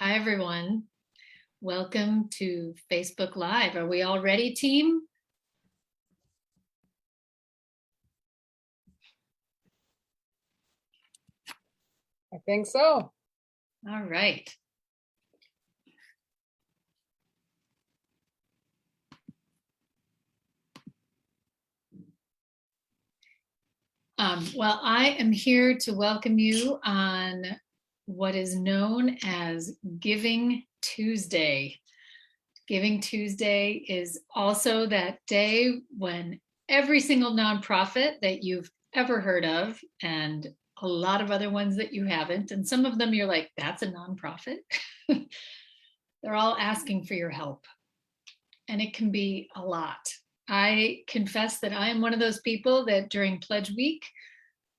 Hi, everyone. Welcome to Facebook Live. Are we all ready, team? I think so. All right. Well, I am here to welcome you on what is known as Giving Tuesday. Giving Tuesday is also that day when every single nonprofit that you've ever heard of, and a lot of other ones that you haven't, and some of them you're like, that's a nonprofit. They're all asking for your help. And it can be a lot. I confess that I am one of those people that during Pledge Week,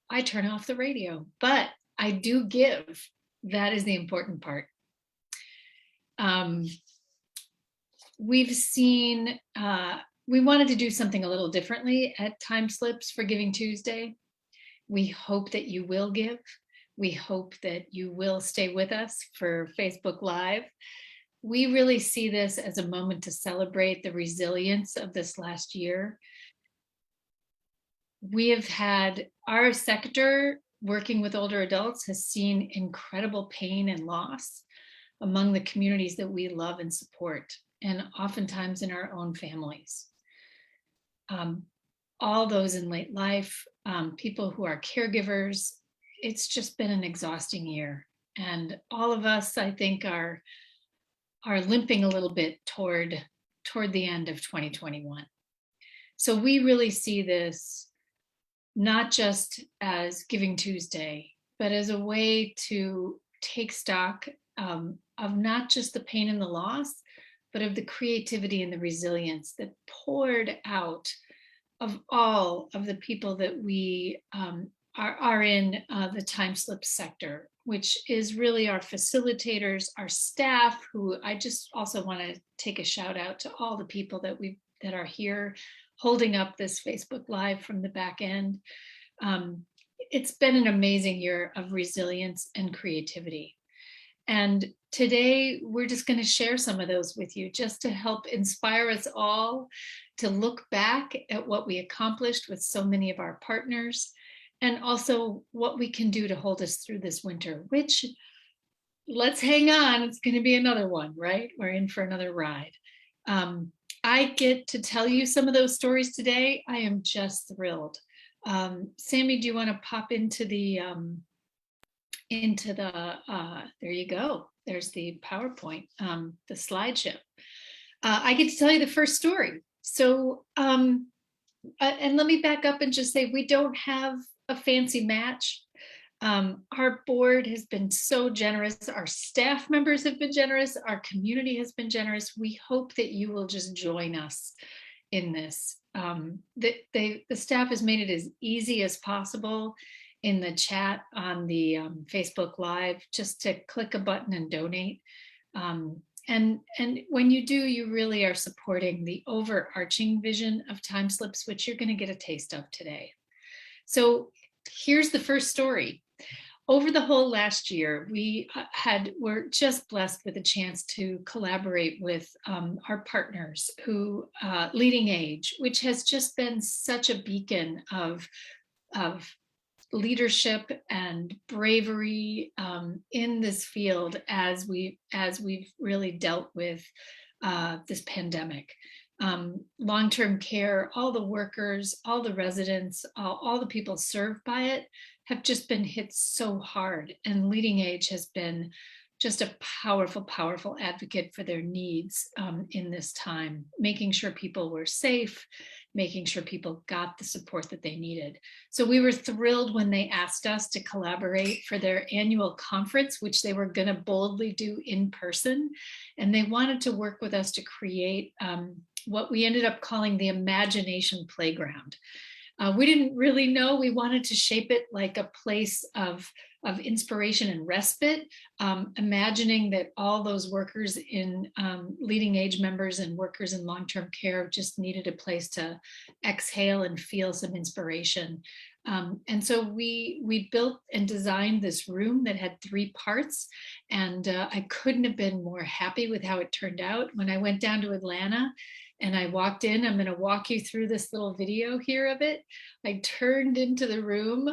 I turn off the radio, but I do give. That is the important part. We've seen, we wanted to do something a little differently at TimeSlips for Giving Tuesday. We hope that you will give. We hope that you will stay with us for Facebook Live. We really see this as a moment to celebrate the resilience of this last year. We have had our sector working with older adults has seen incredible pain and loss among the communities that we love and support, and oftentimes in our own families. All those in late life, people who are caregivers, it's just been an exhausting year. And all of us, I think, are limping a little bit toward the end of 2021. So we really see this not just as Giving Tuesday, but as a way to take stock of not just the pain and the loss, but of the creativity and the resilience that poured out of all of the people that we are in the TimeSlips sector, which is really our facilitators, our staff, who I just also want to take a shout out to all the people that are here holding up this Facebook Live from the back end. It's been an amazing year of resilience and creativity. And today we're just going to share some of those with you just to help inspire us all to look back at what we accomplished with so many of our partners, and also what we can do to hold us through this winter, which, let's hang on, it's going to be another one, right? We're in for another ride. I get to tell you some of those stories today. I am just thrilled. Sammy, do you want to pop into the, there you go. There's the PowerPoint, the slideshow. I get to tell you the first story. So, and let me back up and just say, we don't have a fancy match. Our board has been so generous. Our staff members have been generous. Our community has been generous. We hope that you will just join us in this. The staff has made it as easy as possible in the chat on the Facebook Live, just to click a button and donate. And when you do, you really are supporting the overarching vision of TimeSlips, which you're going to get a taste of today. So here's the first story. Over the whole last year, we're just blessed with a chance to collaborate with our partners who, Leading Age, which has just been such a beacon of leadership and bravery in this field as we've really dealt with this pandemic. Long-term care, all the workers, all the residents, all the people served by it have just been hit so hard, and Leading Age has been just a powerful, powerful advocate for their needs in this time, making sure people were safe, making sure people got the support that they needed. So we were thrilled when they asked us to collaborate for their annual conference, which they were going to boldly do in person. And they wanted to work with us to create what we ended up calling the Imagination Playground. We didn't really know. We wanted to shape it like a place of inspiration and respite, imagining that all those workers in leading age members and workers in long-term care just needed a place to exhale and feel some inspiration. And so we built and designed this room that had 3 parts, and I couldn't have been more happy with how it turned out. When I went down to Atlanta and I walked in, I'm going to walk you through this little video here of it. I turned into the room,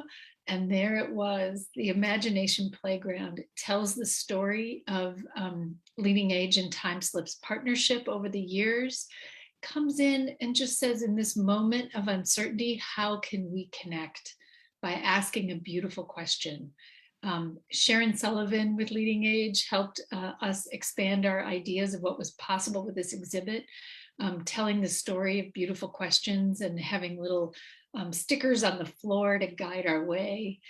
and there it was, the Imagination Playground. It tells the story of Leading Age and TimeSlips partnership over the years. Comes in and just says, in this moment of uncertainty, how can we connect? By asking a beautiful question. Sharon Sullivan with Leading Age helped us expand our ideas of what was possible with this exhibit, telling the story of beautiful questions and having little stickers on the floor to guide our way.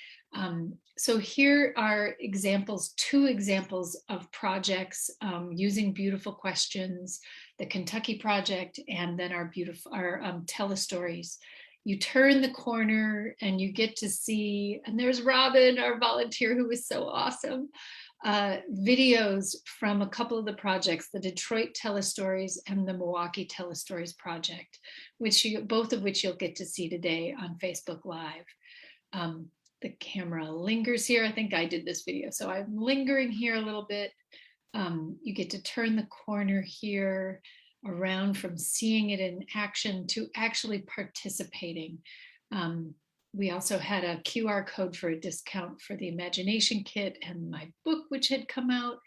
So here are examples, 2 examples of projects using beautiful questions, the Kentucky project, and then our Telestories. You turn the corner and you get to see, and there's Robin, our volunteer, who was so awesome, videos from a couple of the projects, the Detroit Telestories and the Milwaukee Telestories project, both of which you'll get to see today on Facebook Live. The camera lingers here. I think I did this video, so I'm lingering here a little bit. You get to turn the corner here around from seeing it in action to actually participating. We also had a QR code for a discount for the Imagination Kit and my book, which had come out.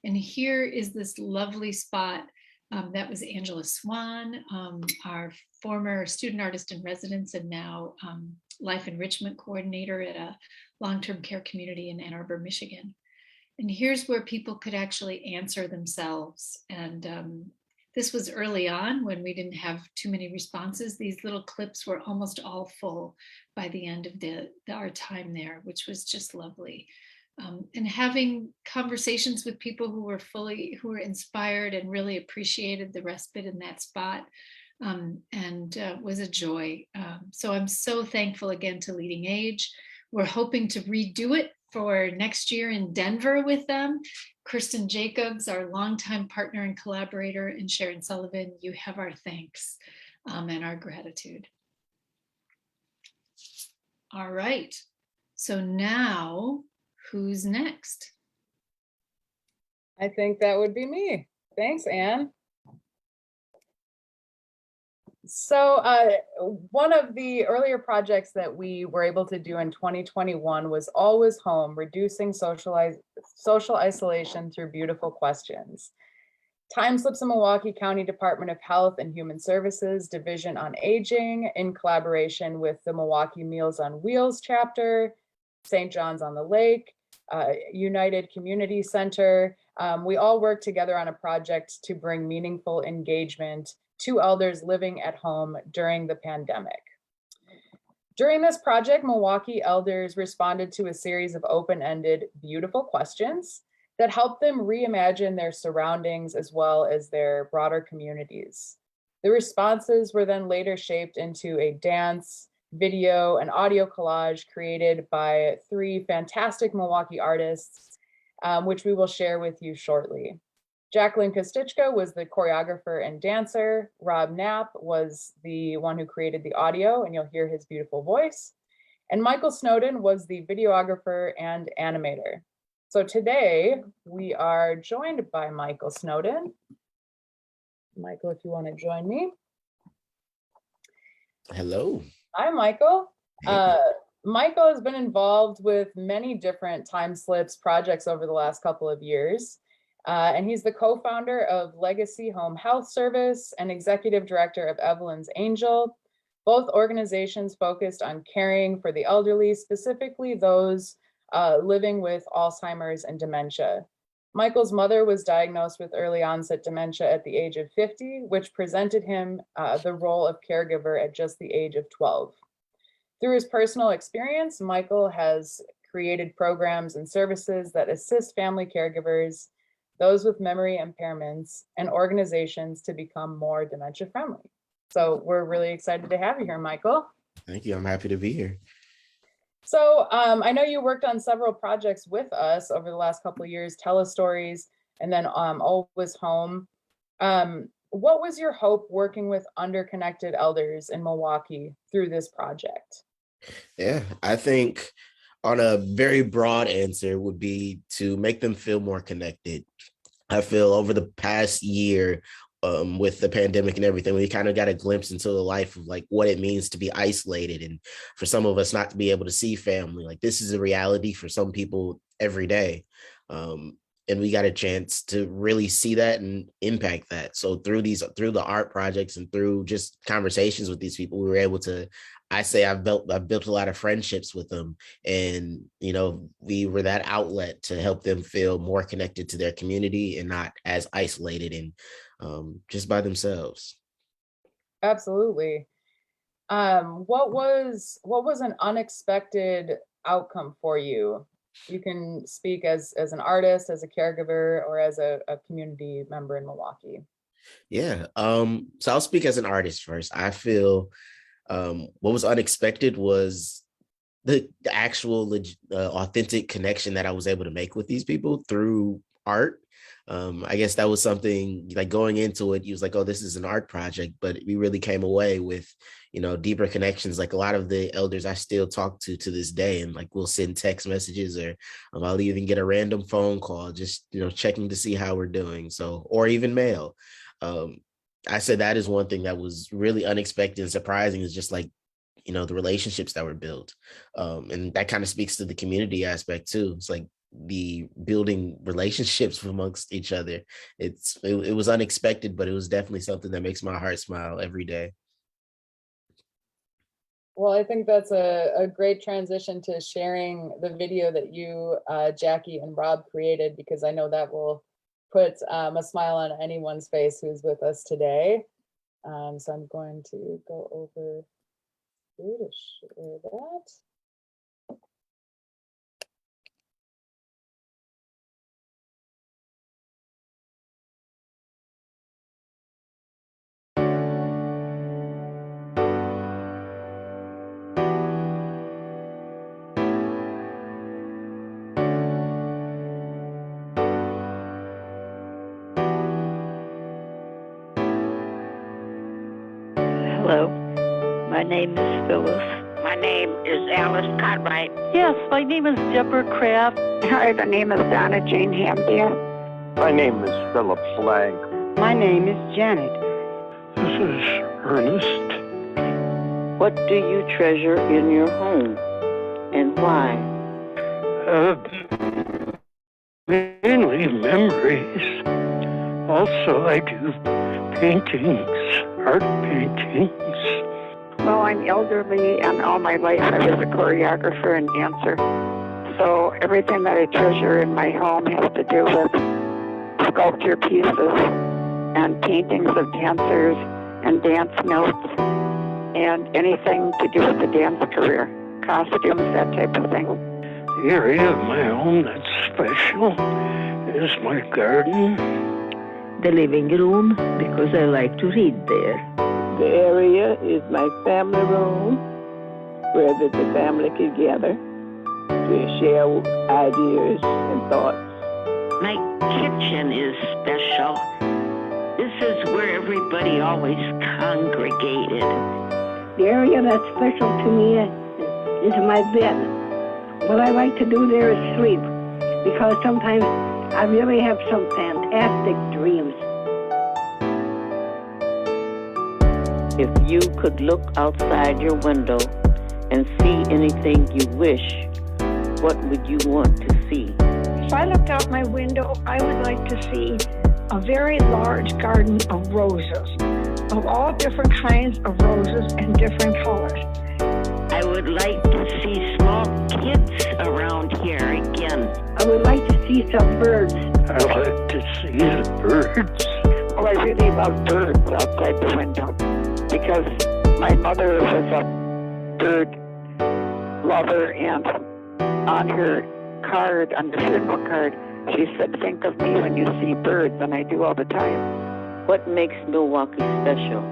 And here is this lovely spot. That was Angela Swann, our former student artist in residence and now life enrichment coordinator at a long-term care community in Ann Arbor, Michigan. And here's where people could actually answer themselves. And this was early on when we didn't have too many responses. These little clips were almost all full by the end of our time there, which was just lovely. And having conversations with people who were inspired and really appreciated the respite in that spot, was a joy. So I'm so thankful again to Leading Age. We're hoping to redo it for next year in Denver with them. Kristen Jacobs, our longtime partner and collaborator, and Sharon Sullivan, you have our thanks and our gratitude. All right, so now who's next? I think that would be me. Thanks, Anne. So one of the earlier projects that we were able to do in 2021 was Always Home, Reducing Social Isolation Through Beautiful Questions. TimeSlips and Milwaukee County Department of Health and Human Services Division on Aging, in collaboration with the Milwaukee Meals on Wheels chapter, St. John's on the Lake, United Community Center. We all worked together on a project to bring meaningful engagement to elders living at home during the pandemic. During this project, Milwaukee elders responded to a series of open-ended, beautiful questions that helped them reimagine their surroundings as well as their broader communities. The responses were then later shaped into a dance, video, and audio collage created by 3 fantastic Milwaukee artists, which we will share with you shortly. Jacqueline Kostichka was the choreographer and dancer. Rob Knapp was the one who created the audio, and you'll hear his beautiful voice. And Michael Snowden was the videographer and animator. So today we are joined by Michael Snowden. Michael, if you want to join me. Hello. Hi, Michael. Michael has been involved with many different TimeSlips projects over the last couple of years. And he's the co-founder of Legacy Home Health Service and executive director of Evelyn's Angel, both organizations focused on caring for the elderly, specifically those living with Alzheimer's and dementia. Michael's mother was diagnosed with early onset dementia at the age of 50, which presented him the role of caregiver at just the age of 12. Through his personal experience, Michael has created programs and services that assist family caregivers, those with memory impairments, and organizations to become more dementia friendly. So we're really excited to have you here, Michael. Thank you. I'm happy to be here. So I know you worked on several projects with us over the last couple of years, Telestories, and then Always Home. What was your hope working with underconnected elders in Milwaukee through this project? Yeah, I think on a very broad answer would be to make them feel more connected. I feel over the past year, with the pandemic and everything, we kind of got a glimpse into the life of like what it means to be isolated, and for some of us not to be able to see family. Like this is a reality for some people every day. And we got a chance to really see that and impact that. So through the art projects and through just conversations with these people, we were able to, I've built a lot of friendships with them. And, we were that outlet to help them feel more connected to their community and not as isolated and just by themselves. Absolutely. What was an unexpected outcome for you? You can speak as an artist, as a caregiver, or as a community member in Milwaukee. Yeah. So I'll speak as an artist first. I feel what was unexpected was the actual authentic connection that I was able to make with these people through art. I guess that was something like going into it, he was like, oh, this is an art project, but we really came away with, deeper connections. Like a lot of the elders I still talk to this day, and like we'll send text messages, or I'll even get a random phone call, just, checking to see how we're doing. So, or even mail. I said that is one thing that was really unexpected and surprising, is just like, the relationships that were built. And that kind of speaks to the community aspect too. It's like the building relationships amongst each other. It was unexpected, but it was definitely something that makes my heart smile every day. Well, I think that's a great transition to sharing the video that you, Jackie and Rob created, because I know that will put a smile on anyone's face who's with us today. So I'm going to go over here to share that. Hello, my name is Phyllis. My name is Alice Cartwright. Yes, my name is Deborah Kraft. Hi, the name is Donna Jane Hampier. My name is Philip Flagg. My name is Janet. This is Ernest. What do you treasure in your home and why? Mainly memories. Also, I do paintings, art paintings. Well, I'm elderly, and all my life I was a choreographer and dancer. So everything that I treasure in my home has to do with sculpture pieces and paintings of dancers and dance notes and anything to do with the dance career, costumes, that type of thing. The area of my home that's special is my garden. The living room, because I like to read there. The area is my family room, where the family can gather to share ideas and thoughts. My kitchen is special. This is where everybody always congregated. The area that's special to me is my bed. What I like to do there is sleep, because sometimes I really have some fantastic dreams. If you could look outside your window and see anything you wish, what would you want to see? If I looked out my window, I would like to see a very large garden of roses, of all different kinds of roses and different colors. I would like to see small kids around here again. I would like to see some birds. I like to see the birds. Well, I really love birds outside the window because my mother was a bird lover, and on her card, on the funeral card, she said, think of me when you see birds, and I do all the time. What makes Milwaukee special?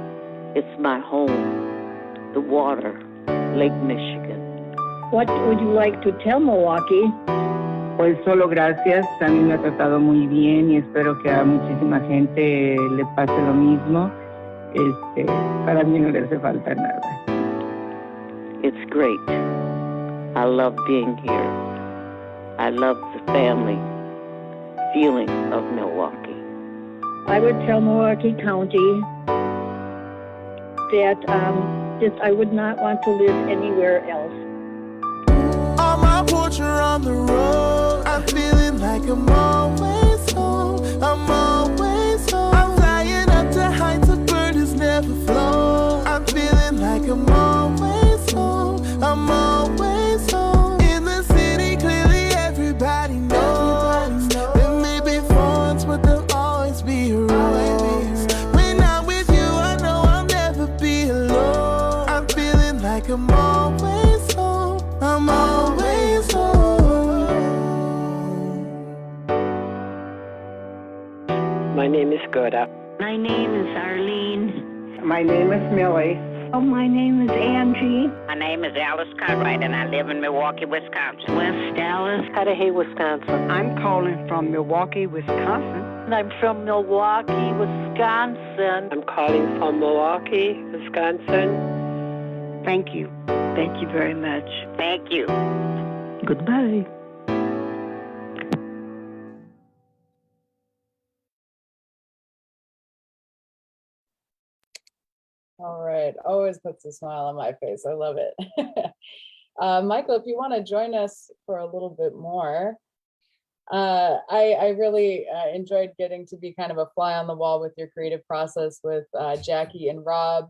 It's my home, the water, Lake Michigan. What would you like to tell Milwaukee? Pues solo gracias, a mí me ha tratado muy bien y espero que a muchísima gente le pase lo mismo. Para mí no le hace falta nada. It's great. I love being here. I love the family feeling of Milwaukee. I would tell Milwaukee County that I would not want to live anywhere else. On my porch or on the road, I'm feeling like I'm always home. I'm always home. I'm flying up to heights a bird has never flown. I'm feeling like I'm always home. I'm always home. In the city, clearly everybody knows. There may be fawns, but there'll always be a rose. When I'm with you, I know I'll never be alone. I'm feeling like I'm always home. I'm always home. My name is Gerda. My name is Arlene. My name is Millie. Oh, my name is Angie. My name is Alice Cartwright, and I live in Milwaukee, Wisconsin. West Dallas. Cudahy, Wisconsin. I'm calling from Milwaukee, Wisconsin. And I'm from Milwaukee, Wisconsin. I'm calling from Milwaukee, Wisconsin. Thank you. Thank you very much. Thank you. Goodbye. All right, always puts a smile on my face. I love it. Michael, if you want to join us for a little bit more, I really enjoyed getting to be kind of a fly on the wall with your creative process with Jackie and Rob.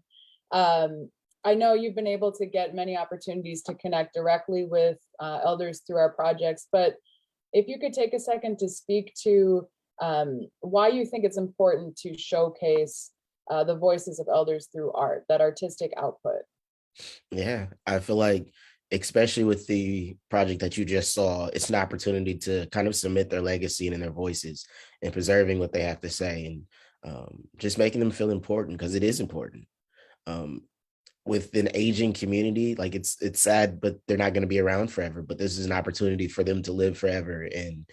I know you've been able to get many opportunities to connect directly with elders through our projects, but if you could take a second to speak to why you think it's important to showcase the voices of elders through art, that artistic output. Yeah, I feel like, especially with the project that you just saw, it's an opportunity to kind of cement their legacy and their voices and preserving what they have to say, and just making them feel important, because it is important. With an aging community, like it's sad, but they're not going to be around forever. But this is an opportunity for them to live forever, and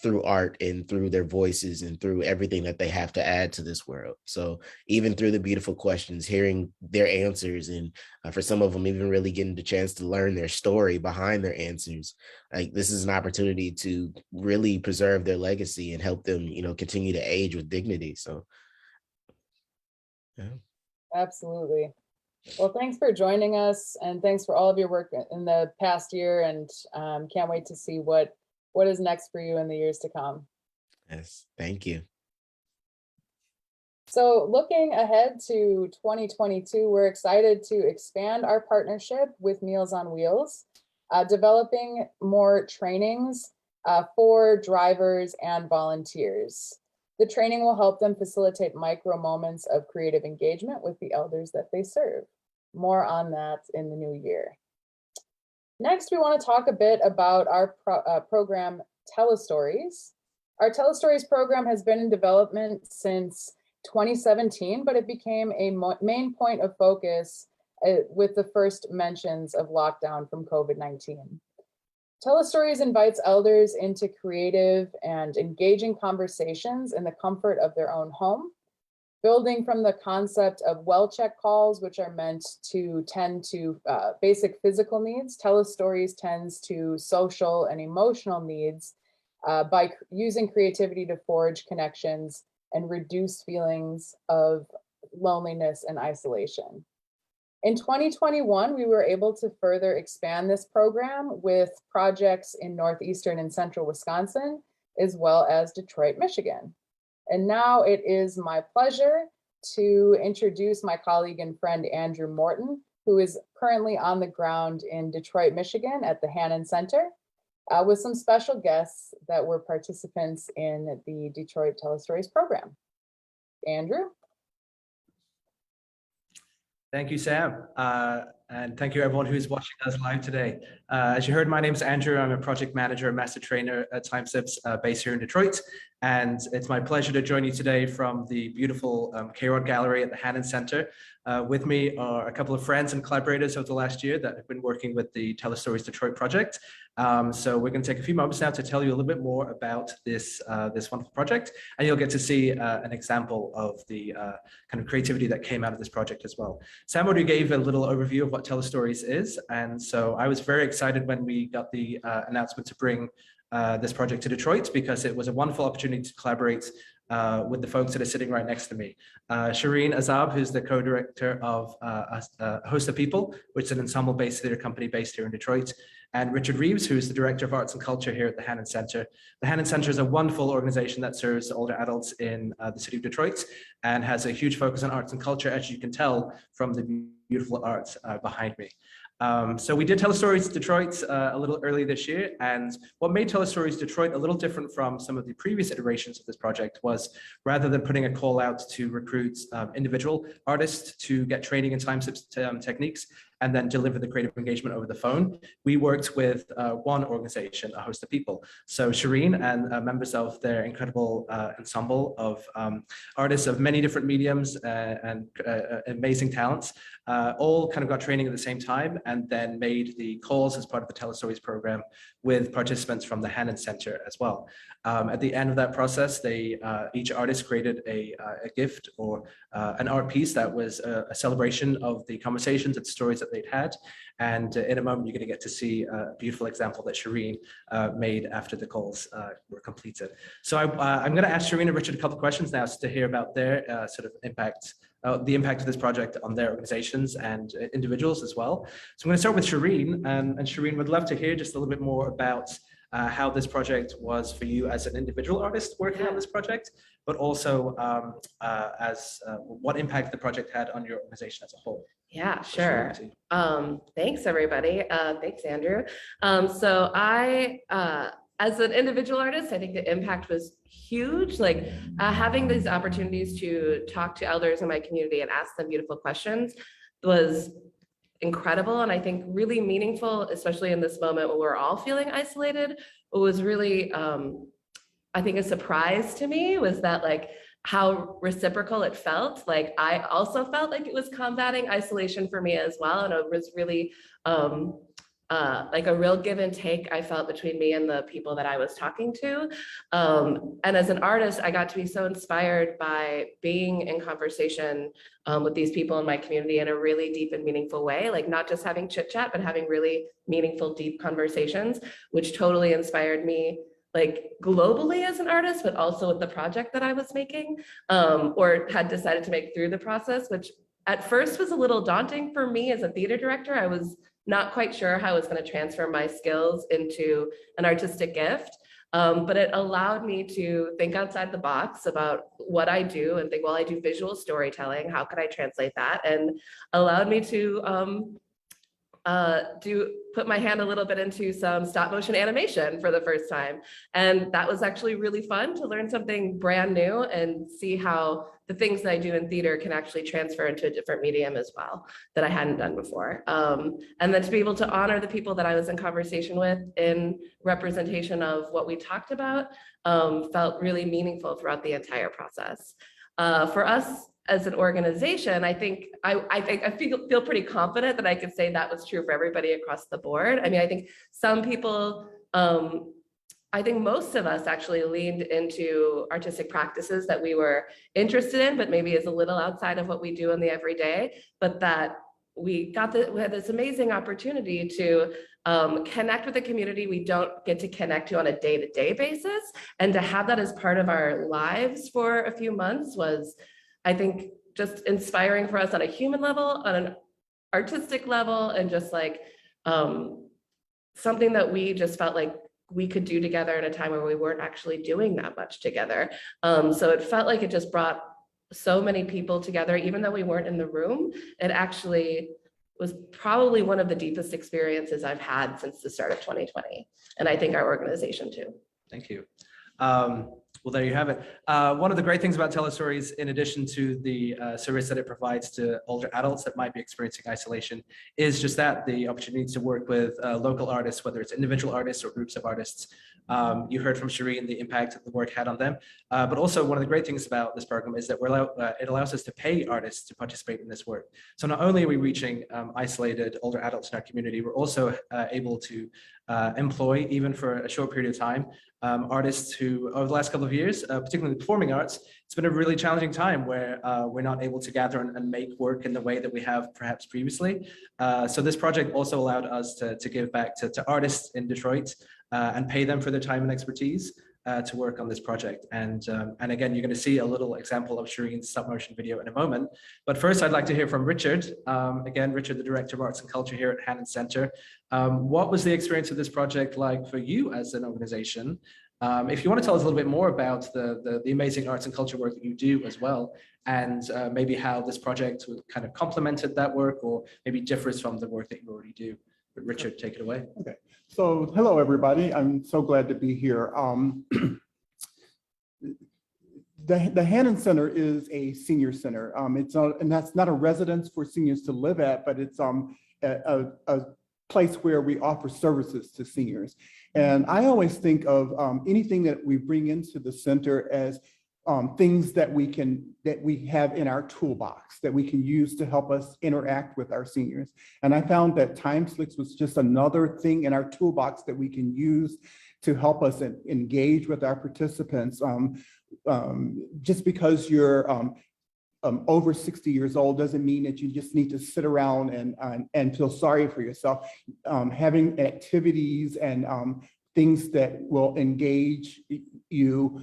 through art and through their voices and through everything that they have to add to this world. So even through the beautiful questions, hearing their answers, and for some of them, even really getting the chance to learn their story behind their answers, like this is an opportunity to really preserve their legacy and help them, continue to age with dignity. So, yeah. Absolutely. Well, thanks for joining us, and thanks for all of your work in the past year, and can't wait to see what is next for you in the years to come. Yes, thank you. So looking ahead to 2022, we're excited to expand our partnership with Meals on Wheels, developing more trainings for drivers and volunteers. The training will help them facilitate micro moments of creative engagement with the elders that they serve. More on that in the new year. Next, we want to talk a bit about our program Telestories. Our Telestories program has been in development since 2017, but it became a main point of focus with the first mentions of lockdown from COVID-19. Telestories invites elders into creative and engaging conversations in the comfort of their own home, building from the concept of well-check calls, which are meant to tend to basic physical needs. Telestories tends to social and emotional needs by using creativity to forge connections and reduce feelings of loneliness and isolation. In 2021, we were able to further expand this program with projects in northeastern and central Wisconsin, as well as Detroit, Michigan. And now it is my pleasure to introduce my colleague and friend, Andrew Morton, who is currently on the ground in Detroit, Michigan at the Hannon Center, with some special guests that were participants in the Detroit Telestories program. Andrew? Thank you, Sam. And thank you everyone who's watching us live today. As you heard, my name is Andrew. I'm a project manager and master trainer at TimeSlips based here in Detroit. And it's my pleasure to join you today from the beautiful K-Rod Gallery at the Hannon Center. With me are a couple of friends and collaborators over the last year that have been working with the Telestories Detroit project. So we're going to take a few moments now to tell you a little bit more about this wonderful project, and you'll get to see an example of the kind of creativity that came out of this project as well. Sam already gave a little overview of what Telestories is, and so I was very excited when we got the announcement to bring this project to Detroit, because it was a wonderful opportunity to collaborate with the folks that are sitting right next to me. Shireen Azab, who's the co-director of A Host of People, which is an ensemble-based theater company based here in Detroit, and Richard Reeves, who's the director of arts and culture here at the Hannon Center. The Hannon Center is a wonderful organization that serves older adults in the city of Detroit and has a huge focus on arts and culture, as you can tell from the beautiful art behind me. So we did Telestories Detroit a little early this year, and what made Telestories Detroit a little different from some of the previous iterations of this project was, rather than putting a call out to recruit individual artists to get training in TimeSlips techniques and then deliver the creative engagement over the phone, we worked with one organization, A Host of People. So Shireen and members of their incredible ensemble of artists of many different mediums and amazing talents all kind of got training at the same time, and then made the calls as part of the Telestories program with participants from the Hannon Center as well. At the end of that process, each artist created a gift or an art piece that was a celebration of the conversations and stories that they'd had. And in a moment, you're going to get to see a beautiful example that Shireen made after the calls were completed. So I'm going to ask Shireen and Richard a couple of questions now to hear about their sort of impact, the impact of this project on their organizations and individuals as well. So I'm going to start with Shireen, and Shireen, would love to hear just a little bit more about how this project was for you as an individual artist working on this project, but also as what impact the project had on your organization as a whole. Yeah, sure. Thanks, everybody. Thanks, Andrew. So I, as an individual artist, I think the impact was huge. Like having these opportunities to talk to elders in my community and ask them beautiful questions was incredible, and I think really meaningful, especially in this moment when we're all feeling isolated. It was really, I think, a surprise to me was that like how reciprocal it felt. Like I also felt like it was combating isolation for me as well, and it was really like a real give and take I felt between me and the people that I was talking to. And as an artist, I got to be so inspired by being in conversation with these people in my community in a really deep and meaningful way, like not just having chit chat, but having really meaningful, deep conversations, which totally inspired me like globally as an artist, but also with the project that I was making or had decided to make through the process, which at first was a little daunting for me as a theater director. I was not quite sure how I was going to transfer my skills into an artistic gift. But it allowed me to think outside the box about what I do and think, well, I do visual storytelling. How could I translate that? And allowed me to put my hand a little bit into some stop motion animation for the first time. And that was actually really fun to learn something brand new and see how the things that I do in theater can actually transfer into a different medium as well that I hadn't done before. And then to be able to honor the people that I was in conversation with in representation of what we talked about felt really meaningful throughout the entire process. For us, as an organization, I think I feel pretty confident that I could say that was true for everybody across the board. I mean, I think some people, I think most of us actually leaned into artistic practices that we were interested in, but maybe is a little outside of what we do in the everyday, but that we had this amazing opportunity to connect with the community we don't get to connect to on a day-to-day basis. And to have that as part of our lives for a few months was, I think, just inspiring for us on a human level, on an artistic level, and just like something that we just felt like we could do together in a time where we weren't actually doing that much together. So it felt like it just brought so many people together, even though we weren't in the room. It actually was probably one of the deepest experiences I've had since the start of 2020. And I think our organization too. Thank you. Well, there you have it. One of the great things about Telestories, in addition to the service that it provides to older adults that might be experiencing isolation, is just that, the opportunity to work with local artists, whether it's individual artists or groups of artists. You heard from Shireen the impact that the work had on them. But also one of the great things about this program is that it allows us to pay artists to participate in this work. So not only are we reaching isolated older adults in our community, we're also able to employ, even for a short period of time, artists who, over the last couple of years, particularly the performing arts, it's been a really challenging time where we're not able to gather and make work in the way that we have perhaps previously. So this project also allowed us to give back to artists in Detroit and pay them for their time and expertise to work on this project. And again, you're going to see a little example of Shireen's stop motion video in a moment. But first, I'd like to hear from Richard. Again, Richard, the Director of Arts and Culture here at Hannon Center. What was the experience of this project like for you as an organization? If you want to tell us a little bit more about the amazing arts and culture work that you do as well, and maybe how this project kind of complemented that work or maybe differs from the work that you already do. But Richard, take it away. Okay. So hello, everybody. I'm so glad to be here. The Hannon Center is a senior center. It's not, and that's not a residence for seniors to live at, but it's a place where we offer services to seniors. And I always think of anything that we bring into the center as things that we have in our toolbox that we can use to help us interact with our seniors. And I found that TimeSlips was just another thing in our toolbox that we can use to help us engage with our participants. Just because you're over 60 years old doesn't mean that you just need to sit around and feel sorry for yourself. Having activities and things that will engage you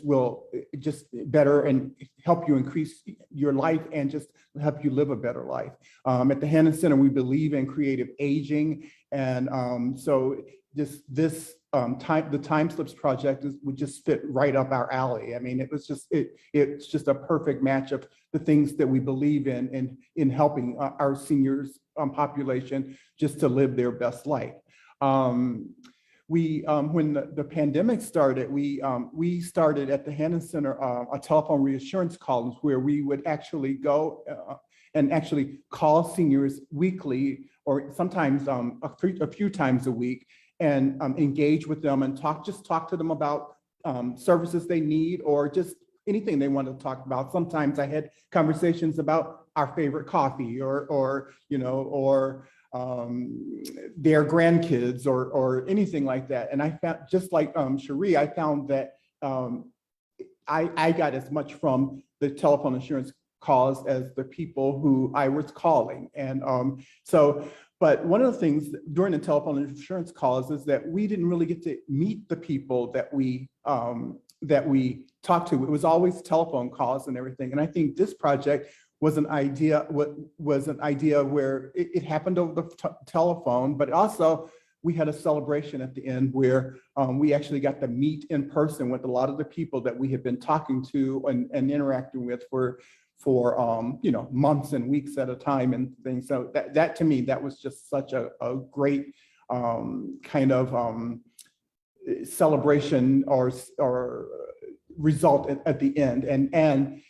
will better and help you increase your life and just help you live a better life. At the Hannon Center, we believe in creative aging, and so the TimeSlips project would just fit right up our alley. I mean, it's just a perfect match of the things that we believe in helping our seniors population just to live their best life. When the pandemic started, we started at the Hannon Center a telephone reassurance columns where we would actually go and actually call seniors weekly or sometimes a few times a week and engage with them and talk to them about services they need or just anything they want to talk about. Sometimes I had conversations about our favorite coffee or their grandkids or anything like that. And I found, just like Cherie, I found that I got as much from the telephone insurance calls as the people who I was calling. And but one of the things during the telephone insurance calls is that we didn't really get to meet the people that we talked to. It was always telephone calls and everything. And I think this project was an idea where it happened over the telephone, but also we had a celebration at the end where we actually got to meet in person with a lot of the people that we had been talking to and interacting with for months and weeks at a time and things. So that to me, that was just such a great kind of celebration or result at the end. And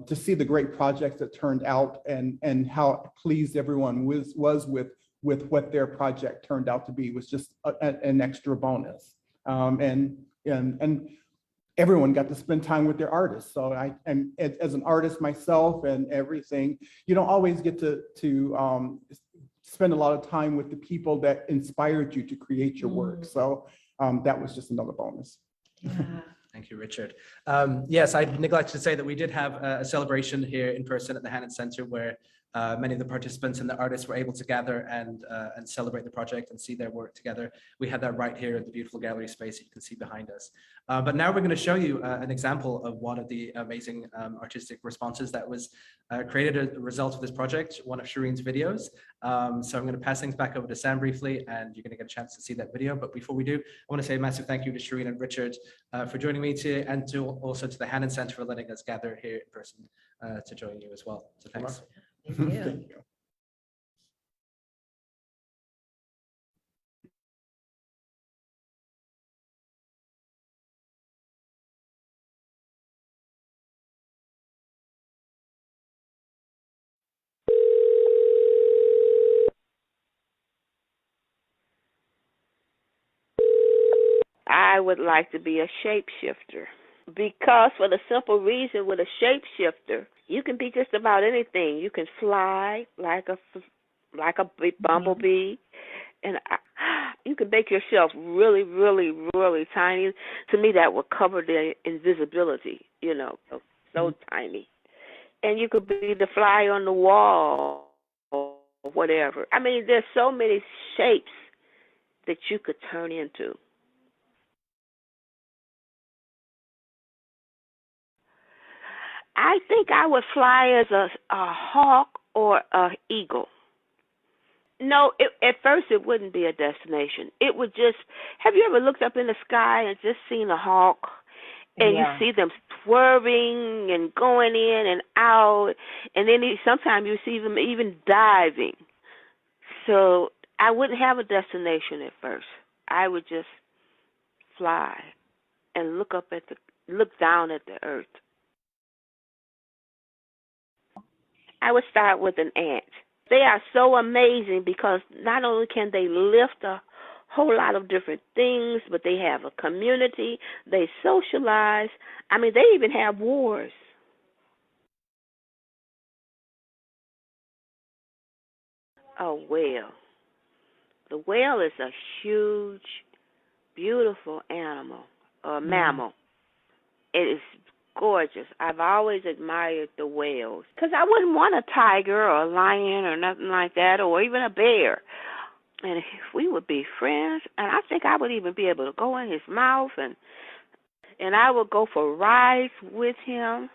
to see the great projects that turned out and how pleased everyone was with what their project turned out to be was just an extra bonus. And everyone got to spend time with their artists. So and as an artist myself and everything, you don't always get to spend a lot of time with the people that inspired you to create your work. So that was just another bonus. Yeah. Thank you, Richard. Yes, I neglected to say that we did have a celebration here in person at the Hannon Center where many of the participants and the artists were able to gather and celebrate the project and see their work together. We had that right here in the beautiful gallery space that you can see behind us. But now we're going to show you an example of one of the amazing artistic responses that was created as a result of this project, one of Shireen's videos. So I'm going to pass things back over to Sam briefly, and you're going to get a chance to see that video. But before we do, I want to say a massive thank you to Shireen and Richard for joining me today, and also to the Hannon Center for letting us gather here in person to join you as well. So thanks. Thank you. Thank you. would like to be a shapeshifter. Because for the simple reason, with a shapeshifter, you can be just about anything. You can fly like a big bumblebee, and you can make yourself really, really, really tiny. To me, that would cover the invisibility, so tiny. And you could be the fly on the wall or whatever. I mean, there's so many shapes that you could turn into. I think I would fly as a hawk or an eagle. No, at first it wouldn't be a destination. It would just, have you ever looked up in the sky and just seen a hawk? And you see them swerving and going in and out. And then sometimes you see them even diving. So I wouldn't have a destination at first. I would just fly and look down at the earth. I would start with an ant. They are so amazing because not only can they lift a whole lot of different things, but they have a community, they socialize. I mean, they even have wars. A whale. The whale is a huge, beautiful animal, or mammal. It is gorgeous. I've always admired the whales because I wouldn't want a tiger or a lion or nothing like that, or even a bear. And if we would be friends, and I think I would even be able to go in his mouth, and I would go for rides with him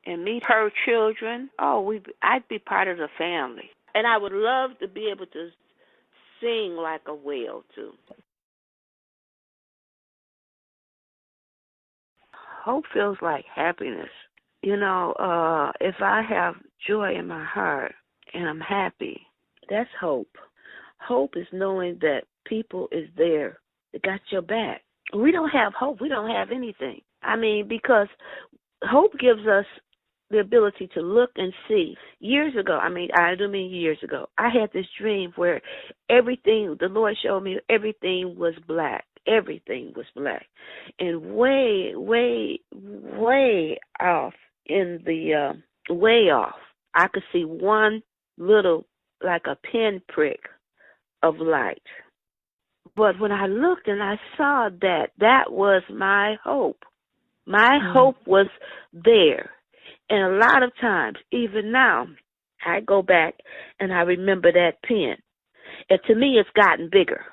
and meet her children. I'd be part of the family. And I would love to be able to sing like a whale too. Hope feels like happiness. If I have joy in my heart and I'm happy, that's hope. Hope is knowing that people is there that got your back. We don't have hope. We don't have anything. I mean, because hope gives us the ability to look and see. Years ago, I do mean years ago, I had this dream where everything, the Lord showed me everything was black. Everything was black. And way, way, way off way off, I could see one little, like a pinprick of light. But when I looked and I saw that was my hope. My hope was there. And a lot of times, even now, I go back and I remember that pin. And to me, it's gotten bigger.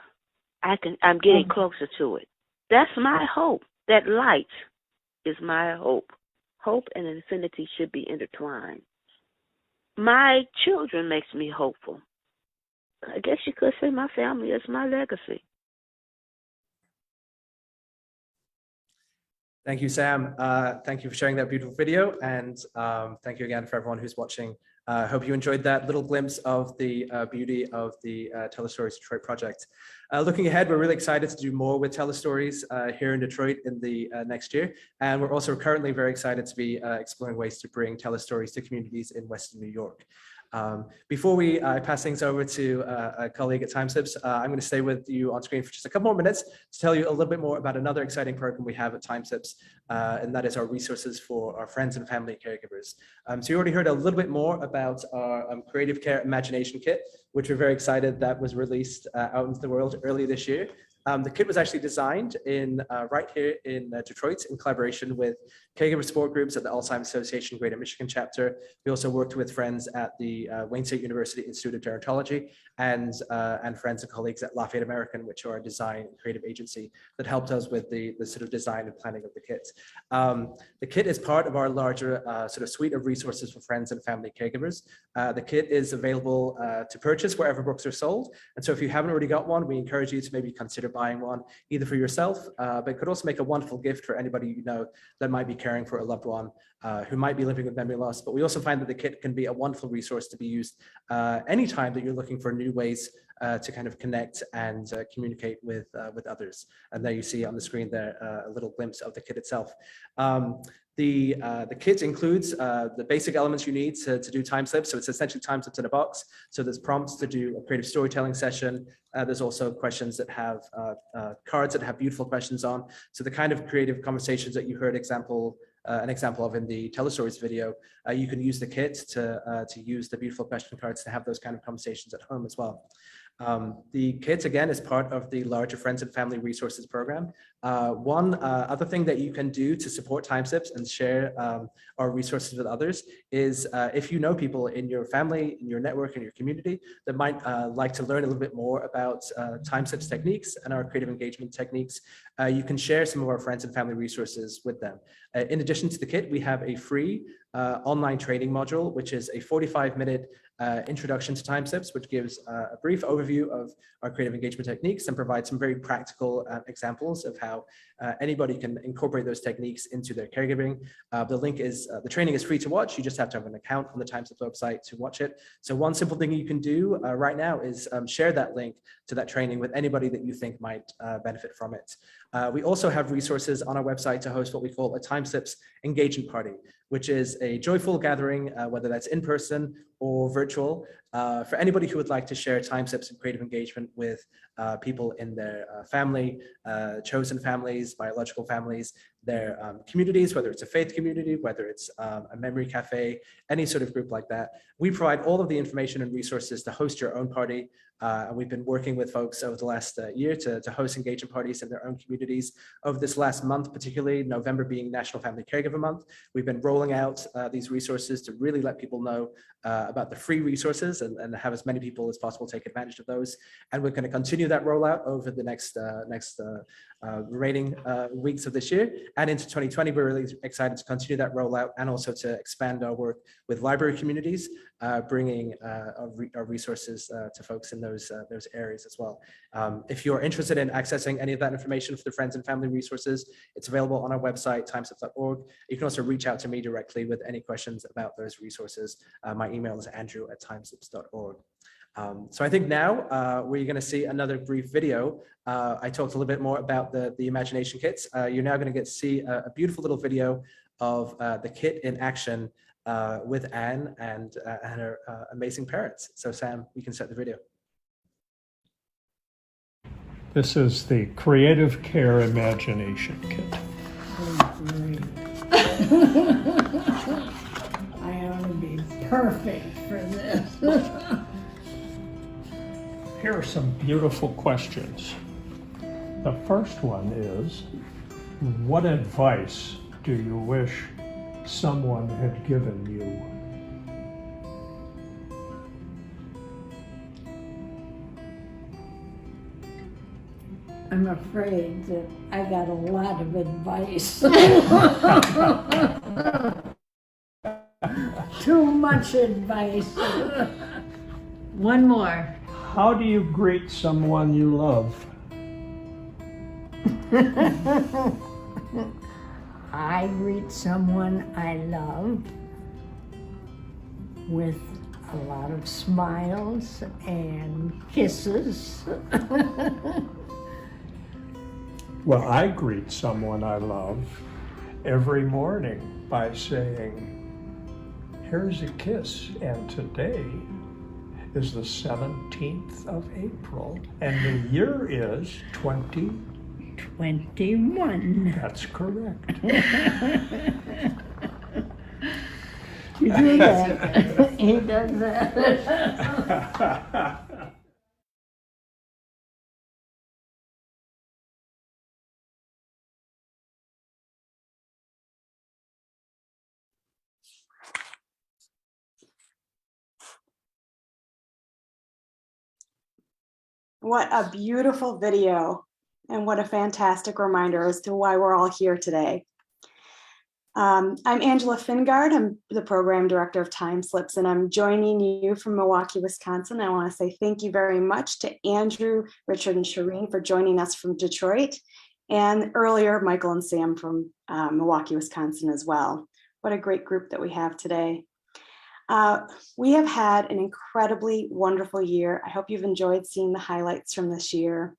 I'm getting closer to it. That's my hope. That light is my hope. Hope and infinity should be intertwined. My children makes me hopeful. I guess you could say my family is my legacy. Thank you, Sam. Thank you for sharing that beautiful video. And thank you again for everyone who's watching. I hope you enjoyed that little glimpse of the beauty of the Telestories Detroit project. Looking ahead, we're really excited to do more with Telestories here in Detroit in the next year. And we're also currently very excited to be exploring ways to bring Telestories to communities in Western New York. Before we pass things over to a colleague at TimeSlips, I'm going to stay with you on screen for just a couple more minutes to tell you a little bit more about another exciting program we have at TimeSlips, and that is our resources for our friends and family caregivers. So you already heard a little bit more about our Creative Care Imagination Kit, which we're very excited that was released out into the world early this year. The kit was actually designed right here in Detroit in collaboration with caregiver support groups at the Alzheimer's Association Greater Michigan chapter. We also worked with friends at the Wayne State University Institute of Gerontology and friends and colleagues at Lafayette American, which are a design and creative agency that helped us with the sort of design and planning of the kit. The kit is part of our larger sort of suite of resources for friends and family caregivers. The kit is available to purchase wherever books are sold. And so if you haven't already got one, we encourage you to maybe consider buying one, either for yourself, but it could also make a wonderful gift for anybody you know that might be caring for a loved one who might be living with memory loss. But we also find that the kit can be a wonderful resource to be used anytime that you're looking for new ways to kind of connect and communicate with others. And there you see on the screen there a little glimpse of the kit itself. The kit includes the basic elements you need to do TimeSlips. So it's essentially TimeSlips in a box. So there's prompts to do a creative storytelling session. There's also questions that have cards that have beautiful questions on. So the kind of creative conversations that you heard an example of in the Telestories video, you can use the kit to use the beautiful question cards to have those kind of conversations at home as well. The kit, again, is part of the larger Friends and Family Resources program. One other thing that you can do to support TimeSlips and share our resources with others is if you know people in your family, in your network, in your community that might like to learn a little bit more about TimeSlips techniques and our creative engagement techniques, you can share some of our Friends and Family resources with them. In addition to the kit, we have a free online training module, which is a 45-minute introduction to TimeSlips, which gives a brief overview of our creative engagement techniques and provides some very practical examples of how anybody can incorporate those techniques into their caregiving. The training is free to watch. You just have to have an account on the TimeSlips website to watch it. So one simple thing you can do right now is share that link to that training with anybody that you think might benefit from it. We also have resources on our website to host what we call a TimeSlips engagement party, which is a joyful gathering, whether that's in person or virtual, for anybody who would like to share TimeSlips and creative engagement with people in their family, chosen families, biological families, their communities, whether it's a faith community, whether it's a memory cafe, any sort of group like that. We provide all of the information and resources to host your own party. And we've been working with folks over the last year to host engagement parties in their own communities. Over this last month, particularly November being National Family Caregiver Month, we've been rolling out these resources to really let people know about the free resources and have as many people as possible take advantage of those. And we're going to continue that rollout over the next remaining weeks of this year and into 2020. We're really excited to continue that rollout and also to expand our work with library communities, bringing our resources to folks in those areas as well. If you're interested in accessing any of that information for the Friends and Family resources, it's available on our website, timeslips.org. You can also reach out to me directly with any questions about those resources. My email is andrew@timeslips.org. So I think now we're going to see another brief video. I talked a little bit more about the imagination kits. You're now going to get to see a beautiful little video of the kit in action with Anne and her amazing parents. So Sam, you can set the video. This is the Creative Care Imagination Kit. I ought to be perfect for this. Here are some beautiful questions. The first one is, what advice do you wish someone had given you? I'm afraid that I got a lot of advice. Too much advice. One more. How do you greet someone you love? I greet someone I love with a lot of smiles and kisses. Well, I greet someone I love every morning by saying, here's a kiss, and today is the 17th of April, and the year is 2021. That's correct. You do that. He does that. What a beautiful video, and what a fantastic reminder as to why we're all here today. I'm Angela Fingard. I'm the program director of TimeSlips, and I'm joining you from Milwaukee, Wisconsin. I want to say thank you very much to Andrew, Richard, and Shireen for joining us from Detroit, and earlier Michael and Sam from Milwaukee, Wisconsin as well. What a great group that we have today. We have had an incredibly wonderful year. I hope you've enjoyed seeing the highlights from this year.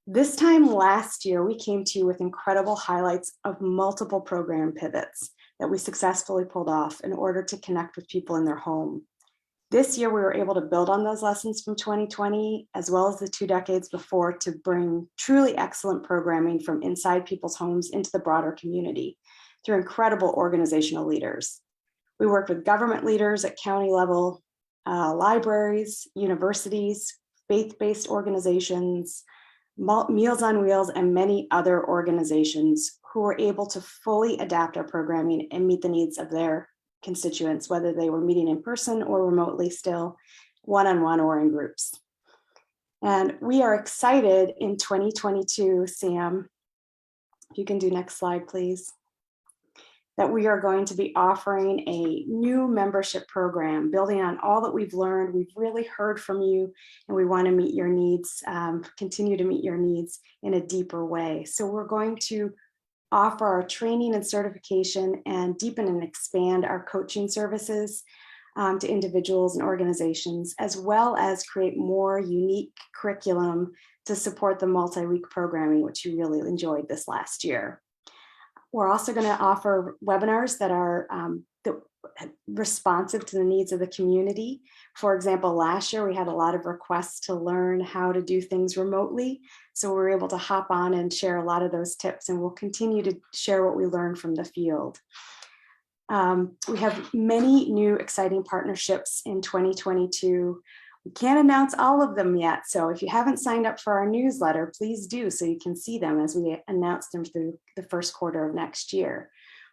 This time last year, we came to you with incredible highlights of multiple program pivots. that we successfully pulled off in order to connect with people in their home. This year, we were able to build on those lessons from 2020, as well as the 2 decades before, to bring truly excellent programming from inside people's homes into the broader community through incredible organizational leaders. We worked with government leaders at county level, libraries, universities, faith-based organizations, Meals on Wheels, and many other organizations who were able to fully adapt our programming and meet the needs of their constituents, whether they were meeting in person or remotely, still one-on-one or in groups. And we are excited in 2022, Sam, if you can do next slide, please, that we are going to be offering a new membership program, building on all that we've learned. We've really heard from you, and we want to meet your needs, continue to meet your needs in a deeper way. So we're going to offer our training and certification and deepen and expand our coaching services to individuals and organizations, as well as create more unique curriculum to support the multi-week programming, which you really enjoyed this last year. We're also going to offer webinars that are responsive to the needs of the community. For example, last year we had a lot of requests to learn how to do things remotely. So we were able to hop on and share a lot of those tips, and we'll continue to share what we learned from the field. We have many new exciting partnerships in 2022. We can't announce all of them yet. So if you haven't signed up for our newsletter, please do, so you can see them as we announce them through the first quarter of next year.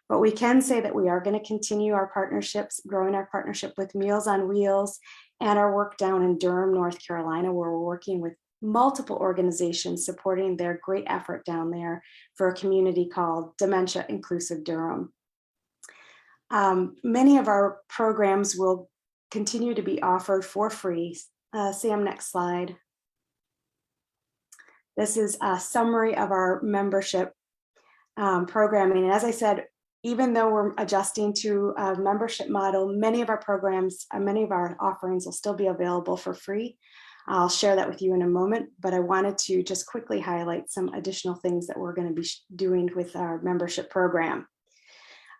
But we can say that we are going to continue our partnerships, growing our partnership with Meals on Wheels and our work down in Durham, North Carolina, where we're working with multiple organizations supporting their great effort down there for a community called Dementia Inclusive Durham. Many of our programs will continue to be offered for free. Sam, next slide. This is a summary of our membership programming. And as I said, even though we're adjusting to a membership model, many of our programs, many of our offerings will still be available for free. I'll share that with you in a moment, but I wanted to just quickly highlight some additional things that we're going to be doing with our membership program.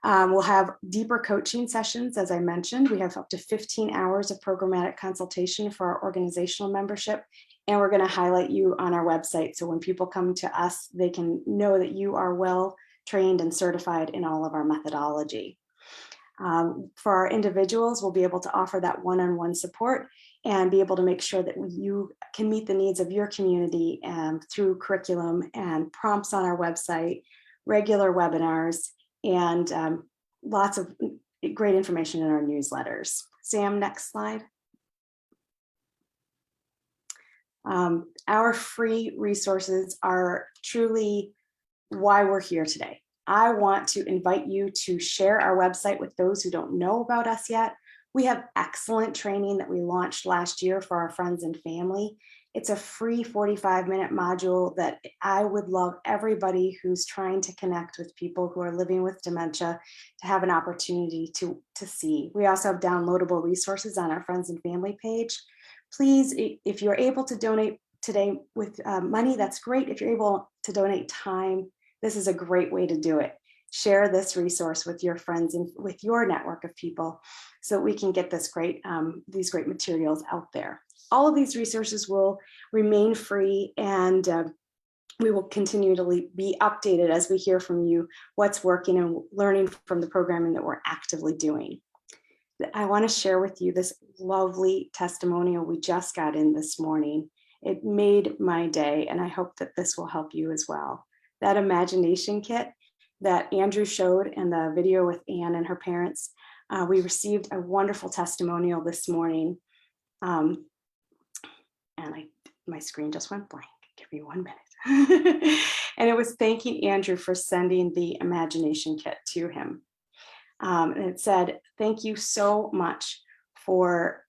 We'll have deeper coaching sessions, as I mentioned. We have up to 15 hours of programmatic consultation for our organizational membership, and we're going to highlight you on our website. So when people come to us, they can know that you are well trained and certified in all of our methodology. For our individuals, we'll be able to offer that one-on-one support and be able to make sure that you can meet the needs of your community through curriculum and prompts on our website, regular webinars, and lots of great information in our newsletters. Sam, next slide. Our free resources are truly why we're here today. I want to invite you to share our website with those who don't know about us yet. We have excellent training that we launched last year for our friends and family. It's a free 45-minute module that I would love everybody who's trying to connect with people who are living with dementia to have an opportunity to see. We also have downloadable resources on our friends and family page. Please, if you're able to donate today with money, that's great. If you're able to donate time, this is a great way to do it. Share this resource with your friends and with your network of people so we can get this these great materials out there. All of these resources will remain free, and we will continue to be updated as we hear from you what's working and learning from the programming that we're actively doing. I want to share with you this lovely testimonial we just got in this morning. It made my day, and I hope that this will help you as well. That imagination kit that Andrew showed in the video with Anne and her parents, we received a wonderful testimonial this morning. And my screen just went blank. Give me 1 minute. And it was thanking Andrew for sending the imagination kit to him. And it said, "Thank you so much for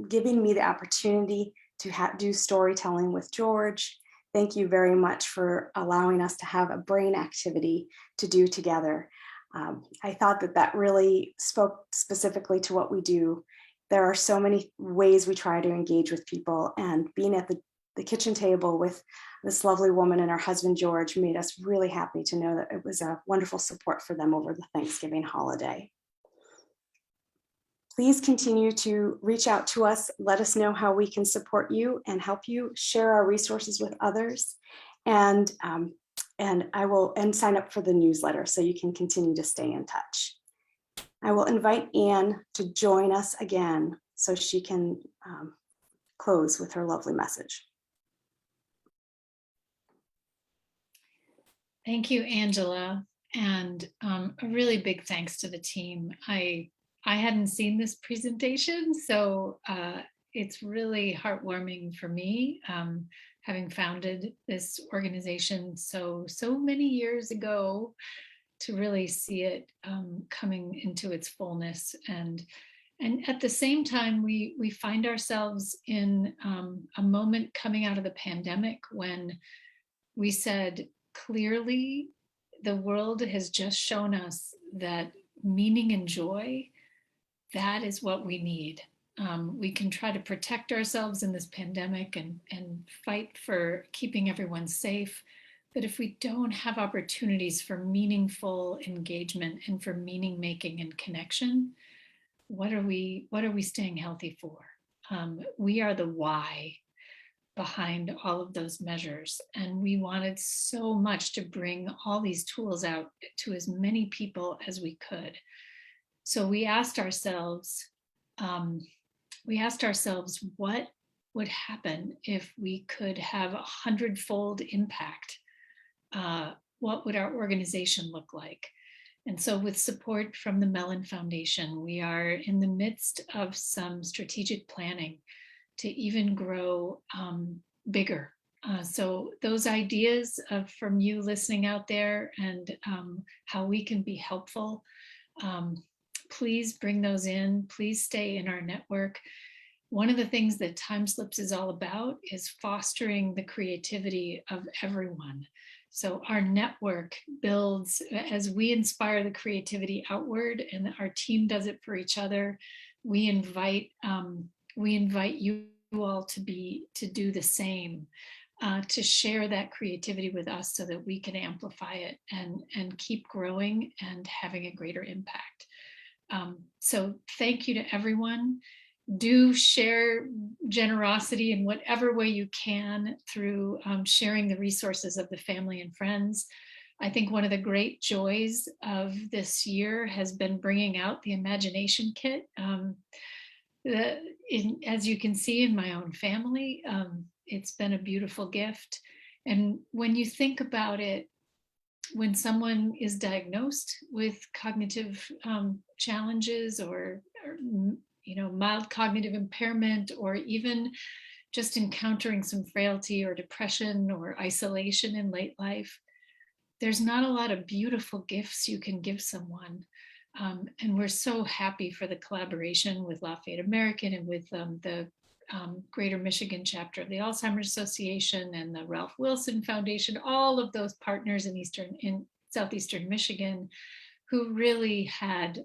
giving me the opportunity to do storytelling with George. Thank you very much for allowing us to have a brain activity to do together." I thought that really spoke specifically to what we do. There are so many ways we try to engage with people, and being at the the kitchen table with this lovely woman and her husband, George, made us really happy to know that it was a wonderful support for them over the Thanksgiving holiday. Please continue to reach out to us. Let us know how we can support you and help you share our resources with others. And sign up for the newsletter so you can continue to stay in touch. I will invite Anne to join us again so she can close with her lovely message. Thank you, Angela. And a really big thanks to the team. I hadn't seen this presentation, so it's really heartwarming for me, having founded this organization so many years ago, to really see it coming into its fullness. And at the same time, we find ourselves in a moment coming out of the pandemic when we said, clearly, the world has just shown us that meaning and joy, that is what we need. We can try to protect ourselves in this pandemic and fight for keeping everyone safe. But if we don't have opportunities for meaningful engagement and for meaning making and connection, what are we staying healthy for? We are the why behind all of those measures. And we wanted so much to bring all these tools out to as many people as we could. So we asked ourselves, what would happen if we could have 100-fold impact? What would our organization look like? And so with support from the Mellon Foundation, we are in the midst of some strategic planning to even grow bigger. So those ideas from you listening out there and how we can be helpful, please bring those in. Please stay in our network. One of the things that TimeSlips is all about is fostering the creativity of everyone. So our network builds as we inspire the creativity outward, and our team does it for each other. We invite you all to do the same, to share that creativity with us so that we can amplify it and keep growing and having a greater impact. So thank you to everyone. Do share generosity in whatever way you can through sharing the resources of the family and friends. I think one of the great joys of this year has been bringing out the imagination kit. As you can see in my own family, it's been a beautiful gift. And when you think about it, when someone is diagnosed with cognitive challenges or mild cognitive impairment, or even just encountering some frailty or depression or isolation in late life, there's not a lot of beautiful gifts you can give someone. And we're so happy for the collaboration with Lafayette American and with the Greater Michigan chapter of the Alzheimer's Association and the Ralph Wilson Foundation, all of those partners in Southeastern Michigan who really had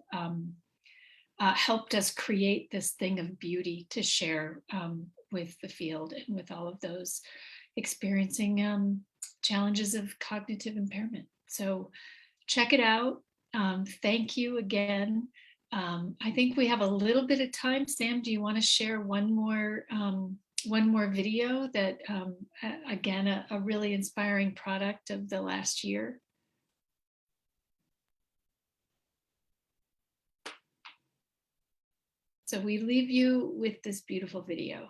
helped us create this thing of beauty to share with the field and with all of those experiencing challenges of cognitive impairment. So check it out. Thank you again. I think we have a little bit of time. Sam, do you want to share one more video that, again, a really inspiring product of the last year? So we leave you with this beautiful video.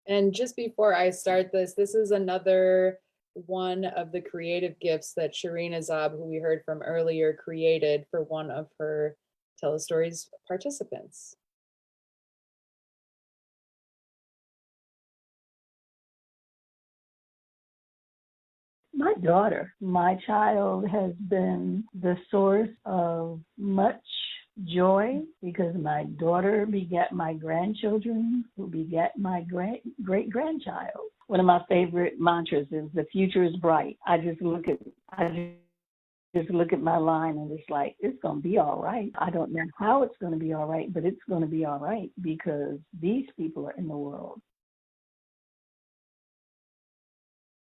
And just before I start this is another one of the creative gifts that Shireen Azab, who we heard from earlier, created for one of her Telestories participants. My daughter, my child, has been the source of much joy because my daughter begat my grandchildren who begat my great-grandchild. One of my favorite mantras is the future is bright. I just Just look at my line and it's like, it's going to be all right. I don't know how it's going to be all right, but it's going to be all right because these people are in the world.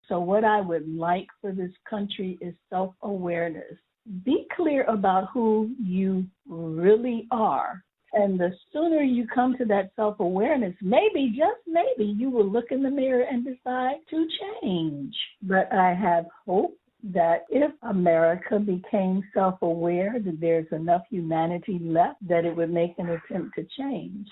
So what I would like for this country is self-awareness. Be clear about who you really are. And the sooner you come to that self-awareness, maybe, just maybe, you will look in the mirror and decide to change. But I have hope that if America became self-aware, that there's enough humanity left that it would make an attempt to change.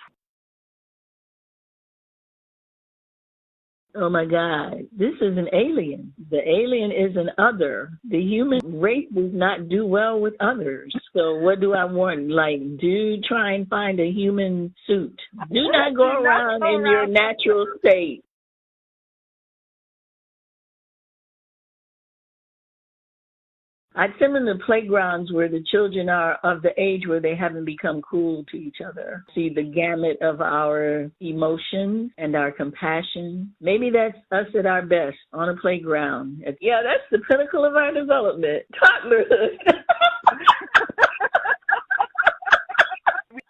Oh my God, this is an alien. The alien is an other. The human race does not do well with others. So what do I want? Like, do try and find a human suit. Do not go around in your natural state. I'd send them to playgrounds where the children are of the age where they haven't become cruel to each other. See the gamut of our emotions and our compassion. Maybe that's us at our best on a playground. Yeah, that's the pinnacle of our development. Toddlerhood.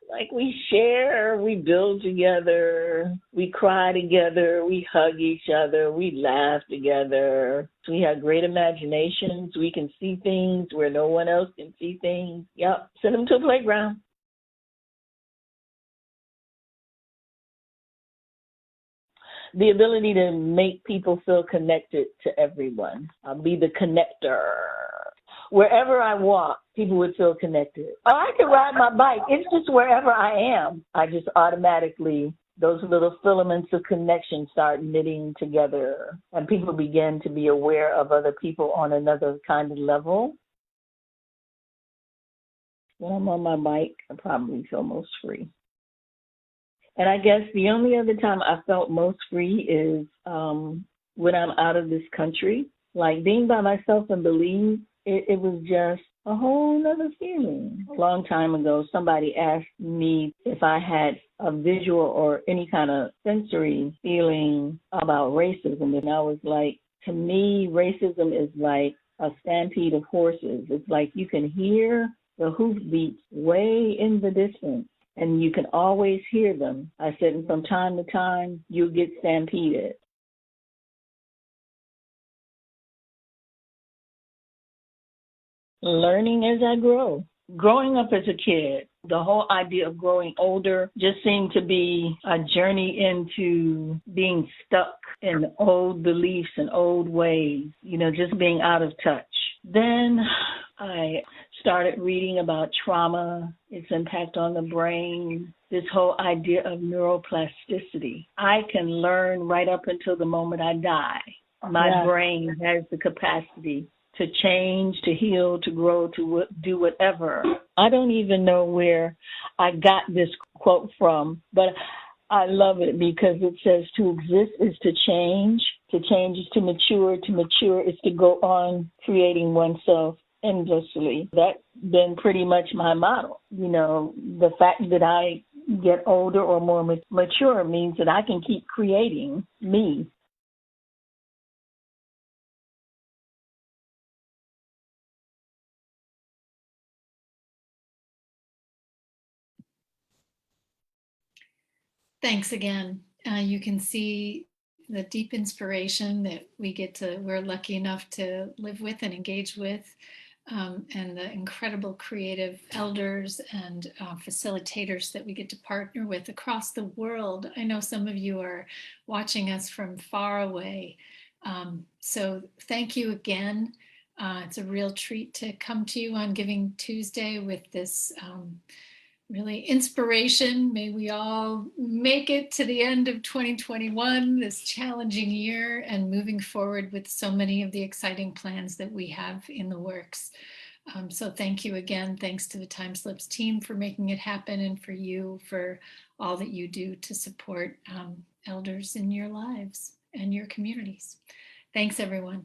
Like we share, we build together, we cry together, we hug each other, we laugh together. We have great imaginations. We can see things where no one else can see things. Yep, send them to a playground. The ability to make people feel connected to everyone. I'll be the connector. Wherever I walk, people would feel connected. Oh, I can ride my bike. It's just wherever I am. I just automatically, those little filaments of connection start knitting together and people begin to be aware of other people on another kind of level. When I'm on my bike, I probably feel most free. And I guess the only other time I felt most free is when I'm out of this country. Like being by myself and Belize, it was just a whole nother feeling. A long time ago, somebody asked me if I had a visual or any kind of sensory feeling about racism. And I was like, to me, racism is like a stampede of horses. It's like you can hear the hoofbeats way in the distance, and you can always hear them. I said, and from time to time, you get stampeded. Learning as I grow. Growing up as a kid, the whole idea of growing older just seemed to be a journey into being stuck in old beliefs and old ways, just being out of touch. Then I started reading about trauma, its impact on the brain, this whole idea of neuroplasticity. I can learn right up until the moment I die. My brain has the capacity to change, to heal, to grow, to do whatever. I don't even know where I got this quote from, but I love it because it says to exist is to change is to mature is to go on creating oneself endlessly. That's been pretty much my motto. The fact that I get older or more mature means that I can keep creating me. Thanks again. You can see the deep inspiration that we're lucky enough to live with and engage with, and the incredible creative elders and facilitators that we get to partner with across the world. I know some of you are watching us from far away. So thank you again. It's a real treat to come to you on Giving Tuesday with this really inspiration. May we all make it to the end of 2021, this challenging year, and moving forward with so many of the exciting plans that we have in the works. So thank you again. Thanks to the TimeSlips team for making it happen, and for you for all that you do to support elders in your lives and your communities. Thanks, everyone.